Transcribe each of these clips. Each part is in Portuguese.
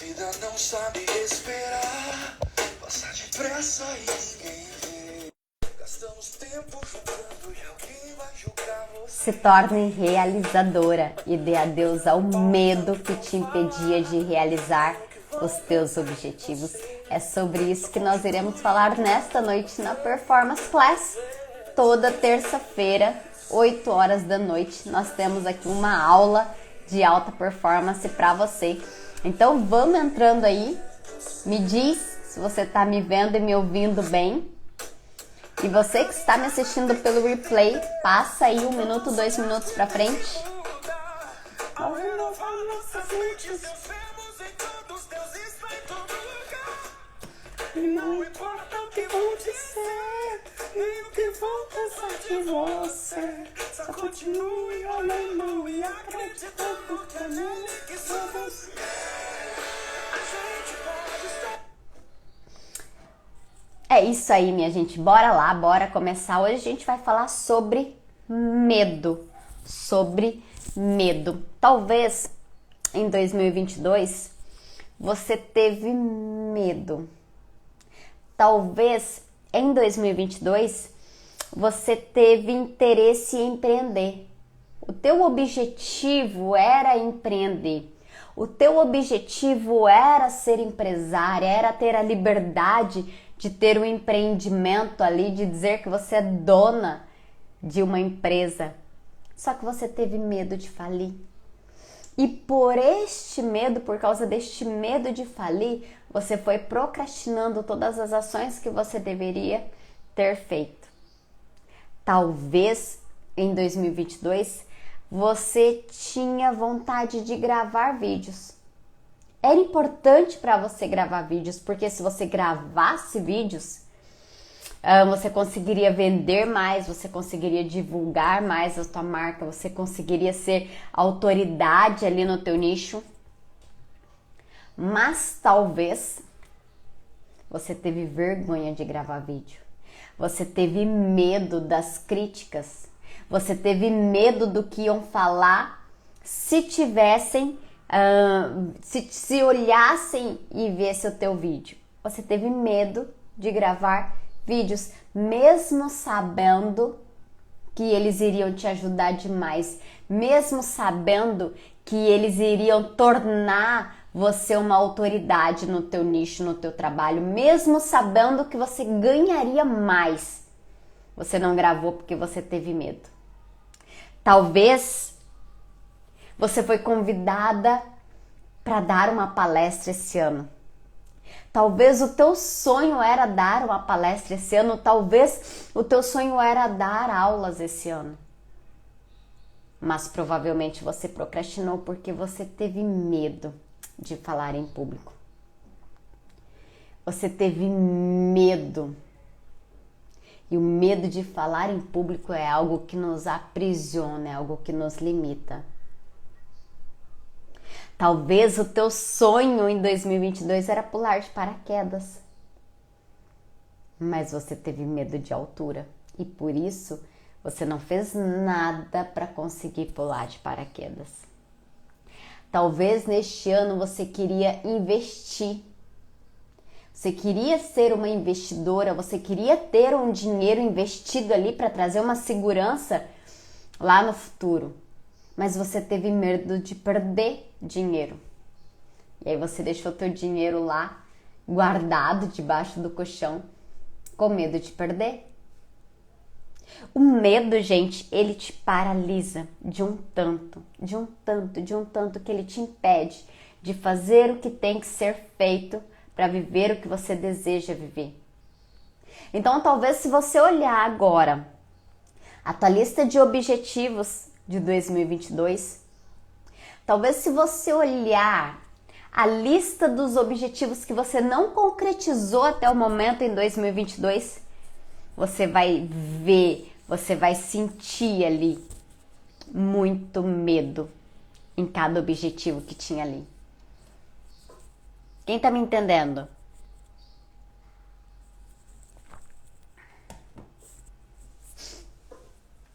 vida não sabe esperar, passa depressa e ninguém vê. Gastamos tempo julgando e alguém vai julgar você. Se torne realizadora e dê adeus ao medo que te impedia de realizar os teus objetivos. É sobre isso que nós iremos falar nesta noite na Performance Class. Toda terça-feira, 8 horas da noite, nós temos aqui uma aula de alta performance para você. Então vamos entrando aí, me diz se você está me vendo e me ouvindo bem. E você que está me assistindo pelo replay, passa aí 1 minuto, 2 minutos para frente. E não importa o que vão dizer, nem o que vão pensar de você. Só continue olhando e acreditando que é nele que somos. A gente pode estar. É isso aí, minha gente. Bora lá, bora começar. Hoje a gente vai falar sobre medo. Sobre medo. Talvez em 2022 você teve medo. Talvez em 2022 você teve interesse em empreender. O teu objetivo era empreender. O teu objetivo era ser empresária, era ter a liberdade de ter um empreendimento ali, de dizer que você é dona de uma empresa. Só que você teve medo de falir. E por este medo, por causa deste medo de falir, você foi procrastinando todas as ações que você deveria ter feito. Talvez em 2022 você tinha vontade de gravar vídeos. Era importante para você gravar vídeos, porque se você gravasse vídeos, você conseguiria vender mais, você conseguiria divulgar mais a sua marca, você conseguiria ser autoridade ali no teu nicho. Mas talvez você teve vergonha de gravar vídeo. Você teve medo das críticas. Você teve medo do que iam falar se tivessem, se olhassem e vissem o teu vídeo. Você teve medo de gravar vídeos, mesmo sabendo que eles iriam te ajudar demais, mesmo sabendo que eles iriam tornar você uma autoridade no teu nicho, no teu trabalho, mesmo sabendo que você ganharia mais. Você não gravou porque você teve medo. Talvez você foi convidada para dar uma palestra esse ano. Talvez o teu sonho era dar uma palestra esse ano, talvez o teu sonho era dar aulas esse ano. Mas provavelmente você procrastinou porque você teve medo de falar em público. Você teve medo. E o medo de falar em público é algo que nos aprisiona, é algo que nos limita. Talvez o teu sonho em 2022 era pular de paraquedas. Mas você teve medo de altura e por isso você não fez nada para conseguir pular de paraquedas. Talvez neste ano você queria investir. Você queria ser uma investidora, você queria ter um dinheiro investido ali para trazer uma segurança lá no futuro. Mas você teve medo de perder dinheiro. E aí você deixou teu dinheiro lá, guardado debaixo do colchão, com medo de perder. O medo, gente, ele te paralisa de um tanto que ele te impede de fazer o que tem que ser feito para viver o que você deseja viver. Então, talvez se você olhar agora a tua lista de objetivos de 2022, talvez se você olhar a lista dos objetivos que você não concretizou até o momento em 2022, você vai ver, você vai sentir ali muito medo em cada objetivo que tinha ali. Quem tá me entendendo?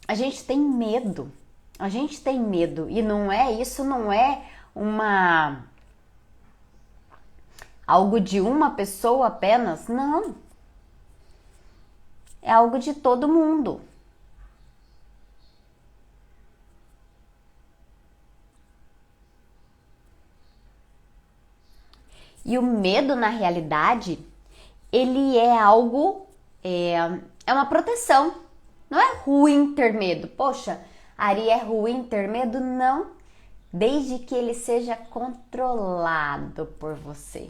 A gente tem medo. A gente tem medo e isso não é Algo de uma pessoa apenas? Não. É algo de todo mundo. E o medo, na realidade, ele é algo, é uma proteção. Não é ruim ter medo. Poxa, Ari, é ruim ter medo? Não. Desde que ele seja controlado por você.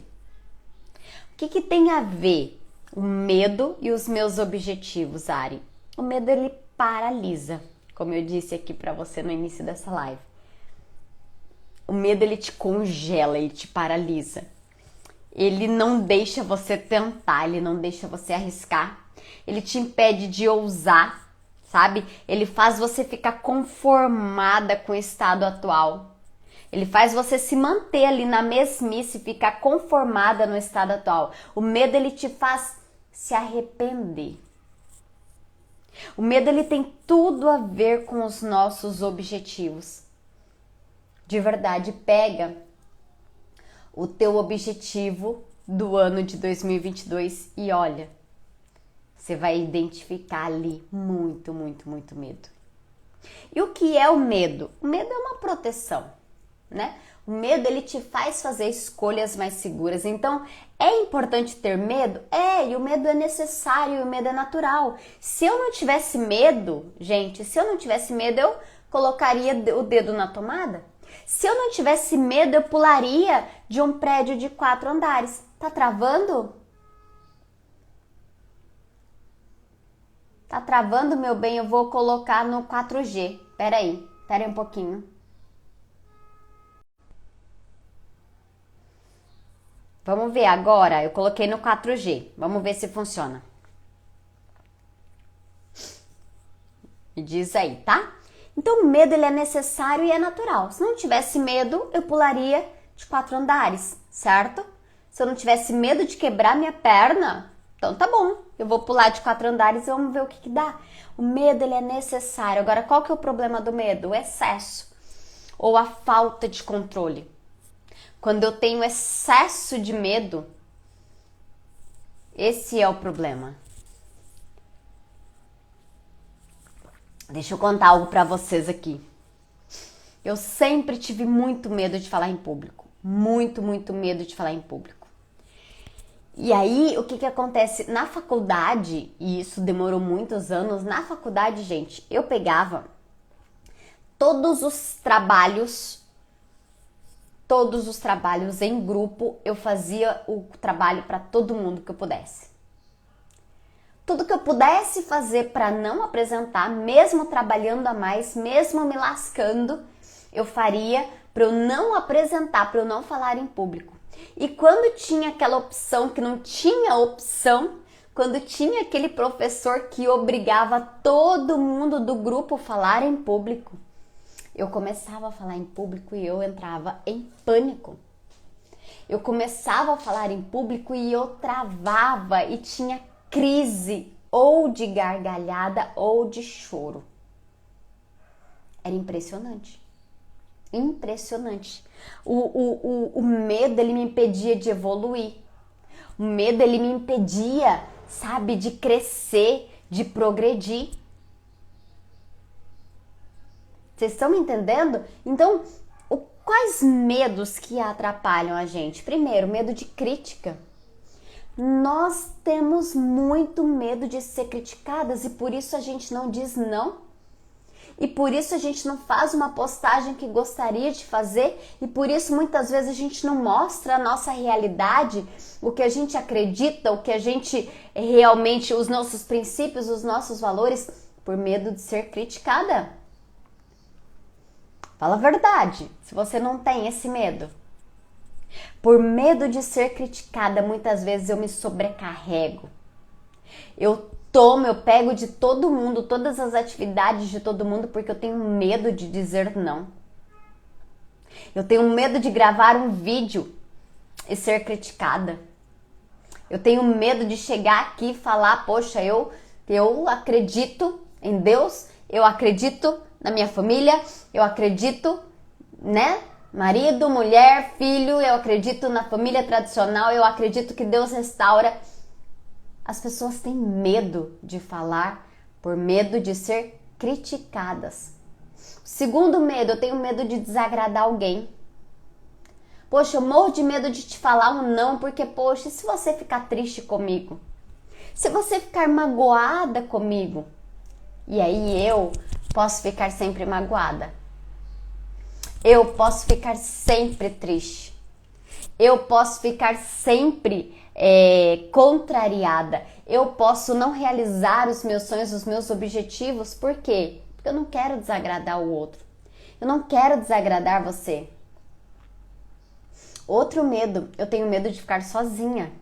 O que tem a ver o medo e os meus objetivos, Ari? O medo, ele paralisa, como eu disse aqui para você no início dessa live. O medo, ele te congela, ele te paralisa. Ele não deixa você tentar, ele não deixa você arriscar. Ele te impede de ousar, sabe? Ele faz você ficar conformada com o estado atual. Ele faz você se manter ali na mesmice, ficar conformada no estado atual. O medo, ele te faz se arrepender. O medo, ele tem tudo a ver com os nossos objetivos. De verdade, pega o teu objetivo do ano de 2022 e olha, você vai identificar ali muito, muito, muito medo. E o que é o medo? O medo é uma proteção, né? O medo, ele te faz fazer escolhas mais seguras. Então, é importante ter medo? E o medo é necessário, o medo é natural. Se eu não tivesse medo, gente, se eu não tivesse medo, eu colocaria o dedo na tomada? Se eu não tivesse medo, eu pularia de um prédio de 4 andares. Tá travando? Tá travando, meu bem? Eu vou colocar no 4G. Pera aí um pouquinho. Vamos ver agora. Eu coloquei no 4G. Vamos ver se funciona. Me diz aí, tá? Então, o medo, ele é necessário e é natural. Se não tivesse medo, eu pularia de 4 andares, certo? Se eu não tivesse medo de quebrar minha perna, então tá bom. Eu vou pular de 4 andares e vamos ver o que dá. O medo, ele é necessário. Agora, qual que é o problema do medo? O excesso ou a falta de controle. Quando eu tenho excesso de medo, esse é o problema. Deixa eu contar algo pra vocês aqui. Eu sempre tive muito medo de falar em público. Muito, muito medo de falar em público. E aí, o que acontece? Na faculdade, e isso demorou muitos anos, na faculdade, gente, eu pegava todos os trabalhos em grupo, eu fazia o trabalho para todo mundo que eu pudesse. Tudo que eu pudesse fazer para não apresentar, mesmo trabalhando a mais, mesmo me lascando, eu faria para eu não apresentar, para eu não falar em público. E quando tinha aquela opção que não tinha opção, quando tinha aquele professor que obrigava todo mundo do grupo a falar em público, eu começava a falar em público e eu entrava em pânico. Eu começava a falar em público e eu travava e tinha crise ou de gargalhada ou de choro. Era impressionante. Impressionante. O medo, ele me impedia de evoluir. O medo, ele me impedia, sabe, de crescer, de progredir. Vocês estão me entendendo? Então, quais medos que atrapalham a gente? Primeiro, medo de crítica. Nós temos muito medo de ser criticadas e por isso a gente não diz não. E por isso a gente não faz uma postagem que gostaria de fazer e por isso muitas vezes a gente não mostra a nossa realidade, o que a gente acredita, o que a gente realmente, os nossos princípios, os nossos valores, por medo de ser criticada. Fala a verdade, se você não tem esse medo. Por medo de ser criticada, muitas vezes eu me sobrecarrego. Eu pego de todo mundo, todas as atividades de todo mundo, porque eu tenho medo de dizer não. Eu tenho medo de gravar um vídeo e ser criticada. Eu tenho medo de chegar aqui e falar, poxa, eu acredito em Deus, eu acredito na minha família, eu acredito, né, Marido, mulher, filho, eu acredito na família tradicional, eu acredito que Deus restaura. As pessoas têm medo de falar por medo de ser criticadas. Segundo medo, eu tenho medo de desagradar alguém. Poxa, eu morro de medo de te falar um não, porque, poxa, e se você ficar triste comigo? Se você ficar magoada comigo? E aí eu posso ficar sempre magoada. Eu posso ficar sempre triste. Eu posso ficar sempre contrariada. Eu posso não realizar os meus sonhos, os meus objetivos. Por quê? Porque eu não quero desagradar o outro. Eu não quero desagradar você. Outro medo, eu tenho medo de ficar sozinha.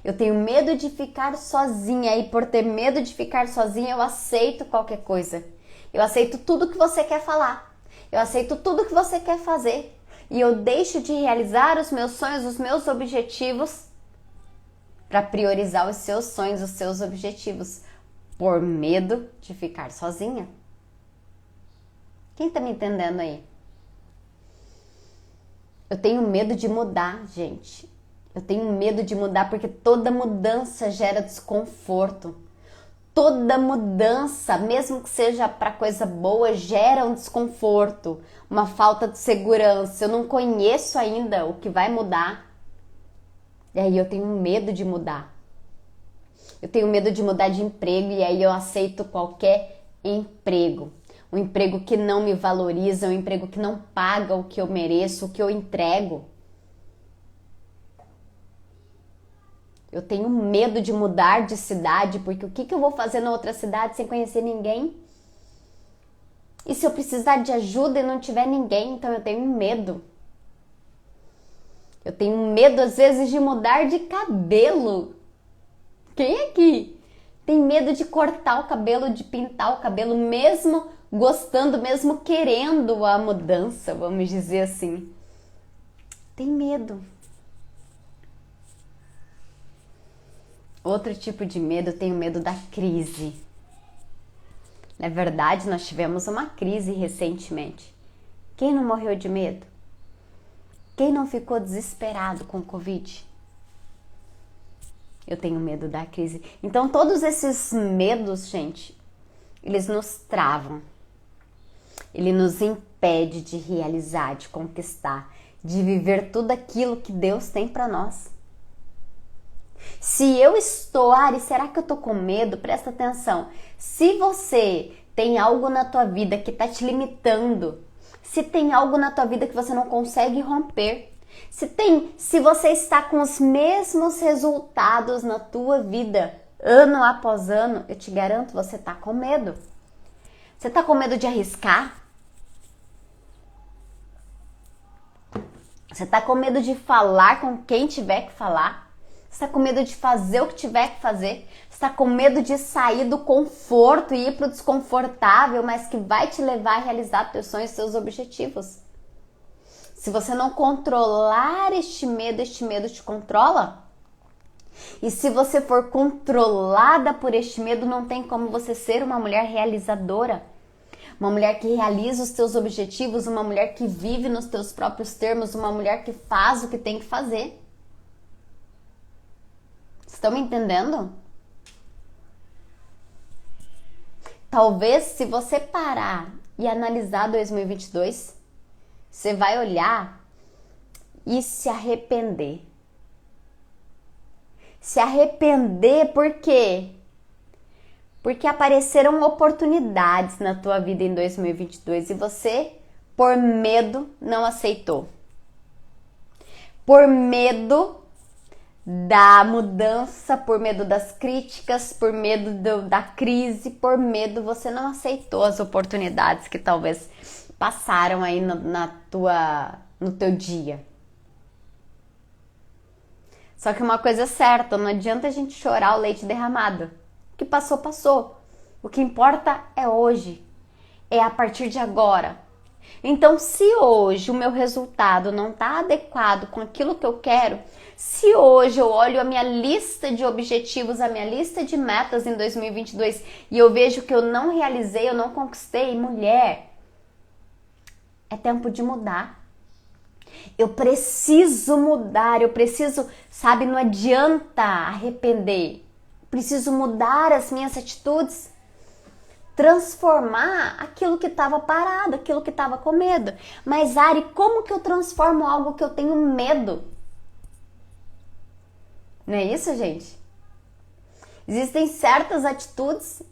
Eu tenho medo de ficar sozinha e por ter medo de ficar sozinha, eu aceito qualquer coisa. Eu aceito tudo que você quer falar. Eu aceito tudo que você quer fazer. E eu deixo de realizar os meus sonhos, os meus objetivos para priorizar os seus sonhos, os seus objetivos, por medo de ficar sozinha. Quem tá me entendendo aí? Eu tenho medo de mudar, gente. Eu tenho medo de mudar porque toda mudança gera desconforto. Toda mudança, mesmo que seja para coisa boa, gera um desconforto, uma falta de segurança. Eu não conheço ainda o que vai mudar. E aí eu tenho medo de mudar. Eu tenho medo de mudar de emprego e aí eu aceito qualquer emprego. Um emprego que não me valoriza, um emprego que não paga o que eu mereço, o que eu entrego. Eu tenho medo de mudar de cidade, porque o que eu vou fazer na outra cidade sem conhecer ninguém? E se eu precisar de ajuda e não tiver ninguém, então eu tenho medo. Eu tenho medo, às vezes, de mudar de cabelo. Quem aqui tem medo de cortar o cabelo, de pintar o cabelo, mesmo gostando, mesmo querendo a mudança, vamos dizer assim? Tem medo. Outro tipo de medo, eu tenho medo da crise. Na verdade, nós tivemos uma crise recentemente. Quem não morreu de medo? Quem não ficou desesperado com o Covid? Eu tenho medo da crise. Então, todos esses medos, gente, eles nos travam. Ele nos impede de realizar, de conquistar, de viver tudo aquilo que Deus tem para nós. Se eu estou, Ari, será que eu tô com medo? Presta atenção. Se você tem algo na tua vida que tá te limitando, se tem algo na tua vida que você não consegue romper, se você está com os mesmos resultados na tua vida, ano após ano, eu te garanto, você tá com medo. Você tá com medo de arriscar? Você tá com medo de falar com quem tiver que falar? Você está com medo de fazer o que tiver que fazer? Você está com medo de sair do conforto e ir para o desconfortável, mas que vai te levar a realizar teus sonhos e seus objetivos? Se você não controlar este medo te controla. E se você for controlada por este medo, não tem como você ser uma mulher realizadora. Uma mulher que realiza os teus objetivos, uma mulher que vive nos teus próprios termos, uma mulher que faz o que tem que fazer. Estão me entendendo? Talvez se você parar e analisar 2022, você vai olhar e se arrepender. Se arrepender por quê? Porque apareceram oportunidades na tua vida em 2022 e você, por medo, não aceitou. Por medo da mudança, por medo das críticas, por medo da crise, por medo você não aceitou as oportunidades que talvez passaram aí no teu dia. Só que uma coisa é certa, não adianta a gente chorar o leite derramado. O que passou, passou. O que importa é hoje, é a partir de agora. Então, se hoje o meu resultado não está adequado com aquilo que eu quero, se hoje eu olho a minha lista de objetivos, a minha lista de metas em 2022 e eu vejo que eu não realizei, eu não conquistei, mulher, É tempo de mudar. Eu preciso mudar, eu preciso, sabe, não adianta arrepender. Preciso mudar as minhas atitudes, transformar aquilo que estava parado, aquilo que estava com medo. Mas, Ari, como que eu transformo algo que eu tenho medo? Não é isso, gente? Existem certas atitudes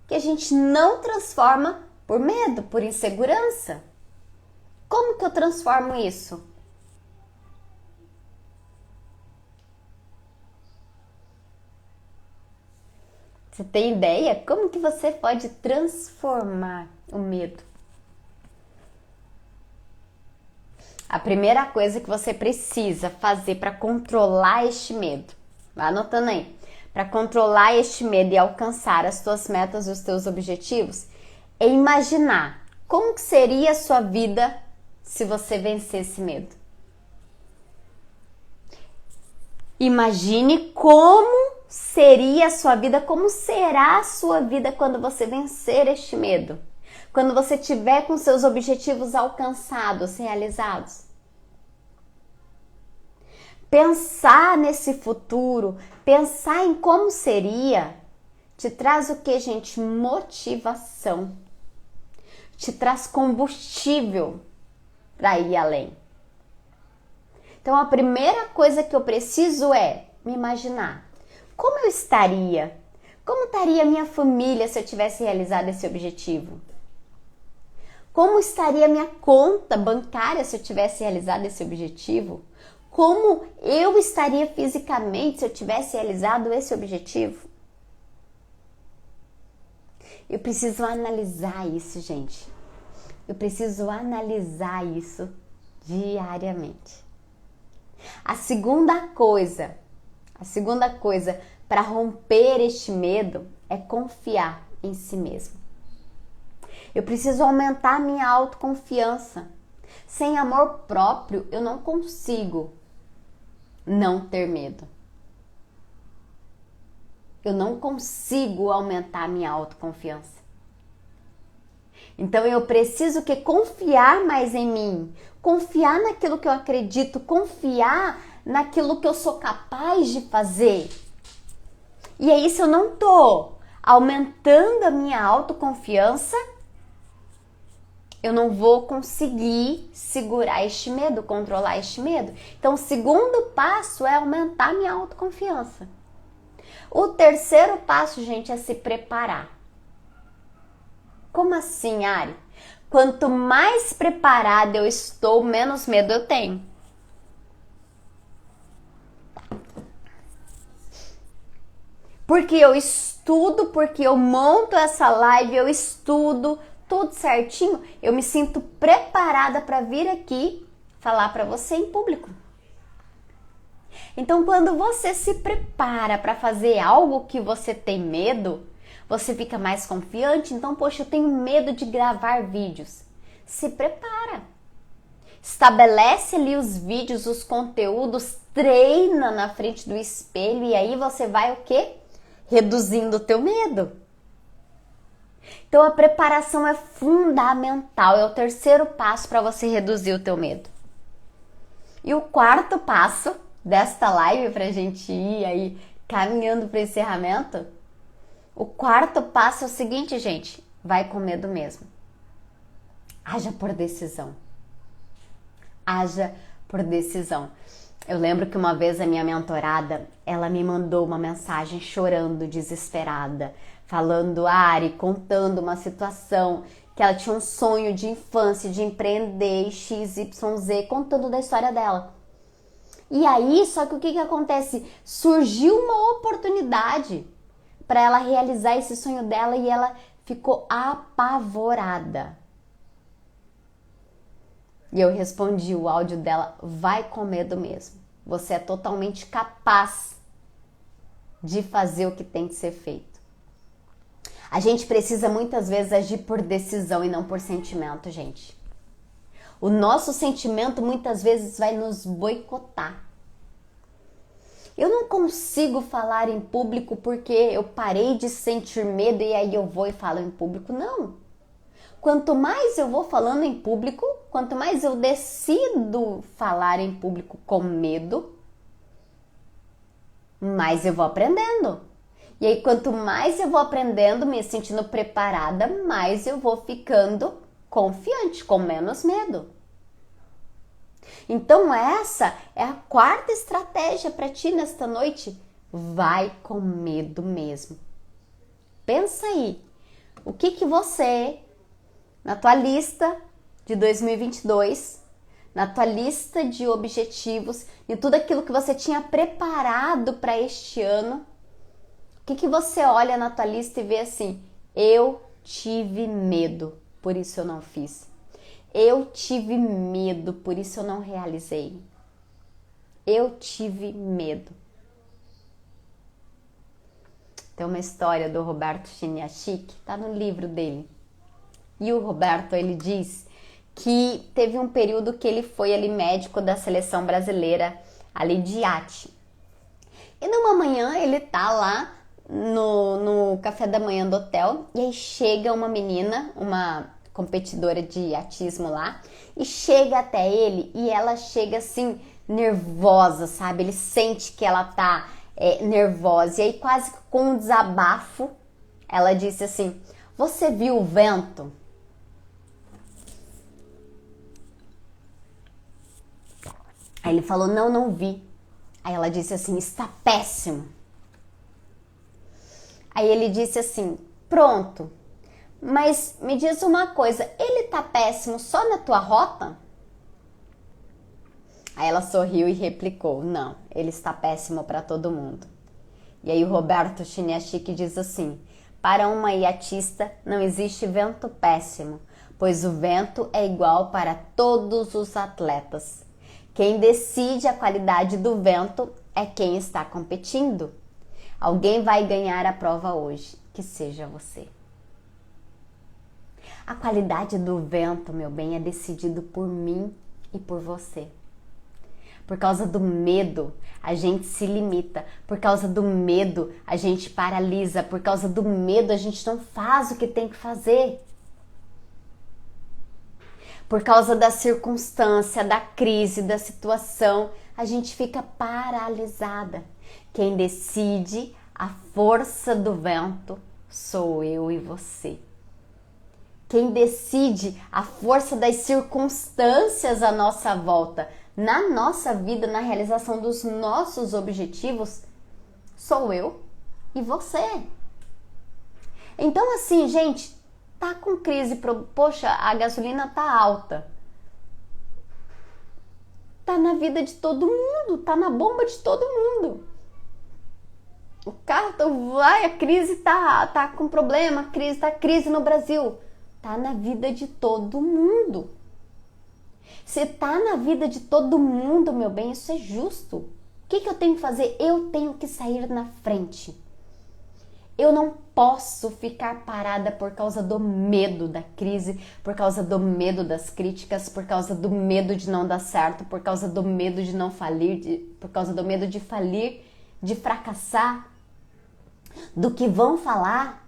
que a gente não transforma por medo, por insegurança. Como que eu transformo isso? Você tem ideia? Como que você pode transformar o medo? A primeira coisa que você precisa fazer para controlar este medo, vai anotando aí, para controlar este medo e alcançar as tuas metas e os teus objetivos, é imaginar como que seria a sua vida se você vencesse medo. Imagine como seria a sua vida, como será a sua vida quando você vencer este medo. Quando você tiver com seus objetivos alcançados, realizados. Pensar nesse futuro, pensar em como seria, te traz o que, gente? Motivação. Te traz combustível para ir além. Então a primeira coisa que eu preciso é me imaginar. Como eu estaria? Como estaria a minha família se eu tivesse realizado esse objetivo? Como estaria a minha conta bancária se eu tivesse realizado esse objetivo? Como eu estaria fisicamente se eu tivesse realizado esse objetivo? Eu preciso analisar isso, gente. Eu preciso analisar isso diariamente. A segunda coisa para romper este medo é confiar em si mesmo. Eu preciso aumentar minha autoconfiança. Sem amor próprio, eu não consigo não ter medo. Eu não consigo aumentar minha autoconfiança. Então eu preciso confiar mais em mim, confiar naquilo que eu acredito, confiar naquilo que eu sou capaz de fazer. E aí, se eu não tô aumentando a minha autoconfiança, eu não vou conseguir segurar este medo, controlar este medo. Então, o segundo passo é aumentar minha autoconfiança. O terceiro passo, gente, é se preparar. Como assim, Ari? Quanto mais preparada eu estou, menos medo eu tenho. Porque eu estudo, porque eu monto essa live, eu estudo tudo certinho, eu me sinto preparada para vir aqui falar para você em público. Então, quando você se prepara para fazer algo que você tem medo, você fica mais confiante. Então, poxa, eu tenho medo de gravar vídeos. Se prepara. Estabelece ali os vídeos, os conteúdos, treina na frente do espelho e aí você vai o quê? Reduzindo o teu medo. Então, a preparação é fundamental, é o terceiro passo para você reduzir o teu medo. E o quarto passo desta live, para a gente ir aí caminhando para o encerramento, o quarto passo é o seguinte, gente, vai com medo mesmo. Haja por decisão. Haja por decisão. Eu lembro que uma vez a minha mentorada, ela me mandou uma mensagem chorando, desesperada, falando, Ari, contando uma situação que ela tinha um sonho de infância, de empreender, XYZ, contando da história dela. E aí, só que o que acontece? Surgiu uma oportunidade para ela realizar esse sonho dela e ela ficou apavorada. E eu respondi o áudio dela, vai com medo mesmo. Você é totalmente capaz de fazer o que tem que ser feito. A gente precisa muitas vezes agir por decisão e não por sentimento, gente. O nosso sentimento muitas vezes vai nos boicotar. Eu não consigo falar em público porque eu parei de sentir medo e aí eu vou e falo em público. Não. Quanto mais eu vou falando em público, quanto mais eu decido falar em público com medo, mais eu vou aprendendo. E aí, quanto mais eu vou aprendendo, me sentindo preparada, mais eu vou ficando confiante, com menos medo. Então, essa é a quarta estratégia para ti nesta noite. Vai com medo mesmo. Pensa aí, o que você, na tua lista de 2022, na tua lista de objetivos, de tudo aquilo que você tinha preparado para este ano, o que você olha na tua lista e vê assim, eu tive medo, por isso eu não fiz. Eu tive medo, por isso eu não realizei. Eu tive medo. Tem uma história do Roberto Chiniachik, tá no livro dele. E o Roberto, ele diz que teve um período que ele foi ali médico da seleção brasileira ali de iate. E numa manhã ele tá lá no café da manhã do hotel e aí chega uma menina, uma competidora de iatismo lá, e chega até ele e ela chega assim nervosa, sabe? Ele sente que ela tá nervosa e aí quase com um desabafo ela disse assim, você viu o vento? Aí ele falou, não, não vi. Aí ela disse assim, está péssimo. Aí ele disse assim, pronto, mas me diz uma coisa, ele tá péssimo só na tua rota? Aí ela sorriu e replicou, não, ele está péssimo para todo mundo. E aí o Roberto Chiniachik diz assim, para uma iatista não existe vento péssimo, pois o vento é igual para todos os atletas. Quem decide a qualidade do vento é quem está competindo. Alguém vai ganhar a prova hoje, que seja você. A qualidade do vento, meu bem, é decidido por mim e por você. Por causa do medo, a gente se limita. Por causa do medo, a gente paralisa. Por causa do medo, a gente não faz o que tem que fazer. Por causa da circunstância, da crise, da situação, a gente fica paralisada. Quem decide a força do vento sou eu e você. Quem decide a força das circunstâncias à nossa volta, na nossa vida, na realização dos nossos objetivos, sou eu e você. Então assim, gente, tá com crise, poxa, a gasolina tá alta. Tá na vida de todo mundo, tá na bomba de todo mundo. O carro vai, a crise tá com problema, crise no Brasil. Tá na vida de todo mundo. Se tá na vida de todo mundo, meu bem, isso é justo. O que eu tenho que fazer? Eu tenho que sair na frente. Eu não posso ficar parada por causa do medo da crise, por causa do medo das críticas, por causa do medo de não dar certo, por causa do medo de não falir, por causa do medo de falir, de fracassar, do que vão falar,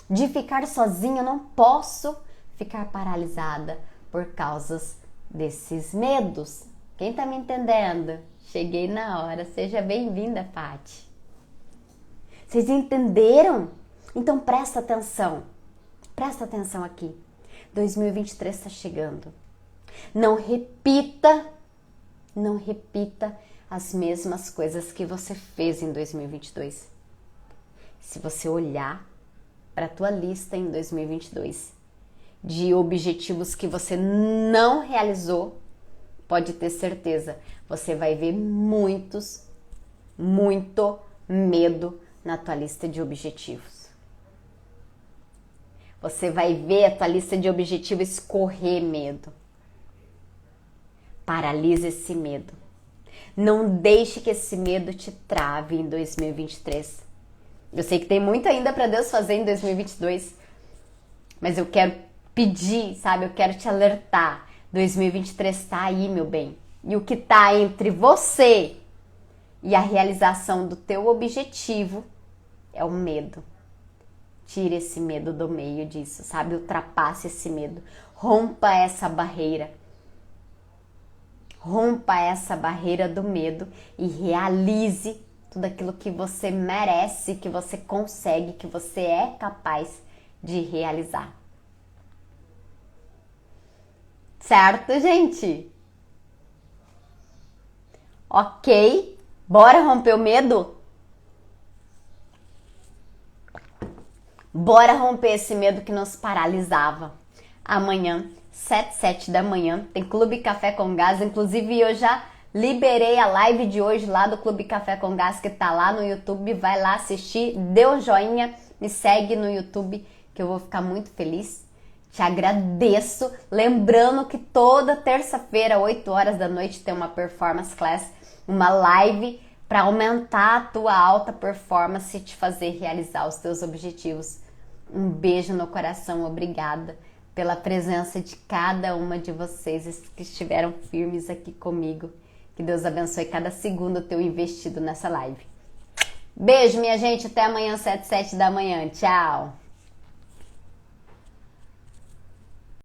de ficar sozinha. Eu não posso ficar paralisada por causa desses medos. Quem tá me entendendo? Cheguei na hora. Seja bem-vinda, Paty. Vocês entenderam? Então presta atenção. Presta atenção aqui. 2023 está chegando. Não repita as mesmas coisas que você fez em 2022. Se você olhar para a tua lista em 2022 de objetivos que você não realizou, pode ter certeza, você vai ver muito medo na tua lista de objetivos. Você vai ver a tua lista de objetivos escorrer medo. Paralisa esse medo. Não deixe que esse medo te trave em 2023. Eu sei que tem muito ainda para Deus fazer em 2022, mas eu quero pedir, sabe? Eu quero te alertar. 2023 tá aí, meu bem. E o que tá entre você e a realização do teu objetivo é o medo. Tire esse medo do meio disso, sabe? Ultrapasse esse medo. Rompa essa barreira. Rompa essa barreira do medo e realize tudo aquilo que você merece, que você consegue, que você é capaz de realizar. Certo, gente? Ok? Bora romper o medo? Bora romper esse medo que nos paralisava. Amanhã, 7 da manhã, tem Clube Café com Gás. Inclusive, eu já liberei a live de hoje lá do Clube Café com Gás, que tá lá no YouTube. Vai lá assistir, dê um joinha, me segue no YouTube, que eu vou ficar muito feliz. Te agradeço. Lembrando que toda terça-feira, 8 horas da noite, tem uma Performance Class, uma live para aumentar a tua alta performance e te fazer realizar os teus objetivos. Um beijo no coração, obrigada pela presença de cada uma de vocês que estiveram firmes aqui comigo. Que Deus abençoe cada segundo teu investido nessa live. Beijo, minha gente, até amanhã, 7 da manhã. Tchau!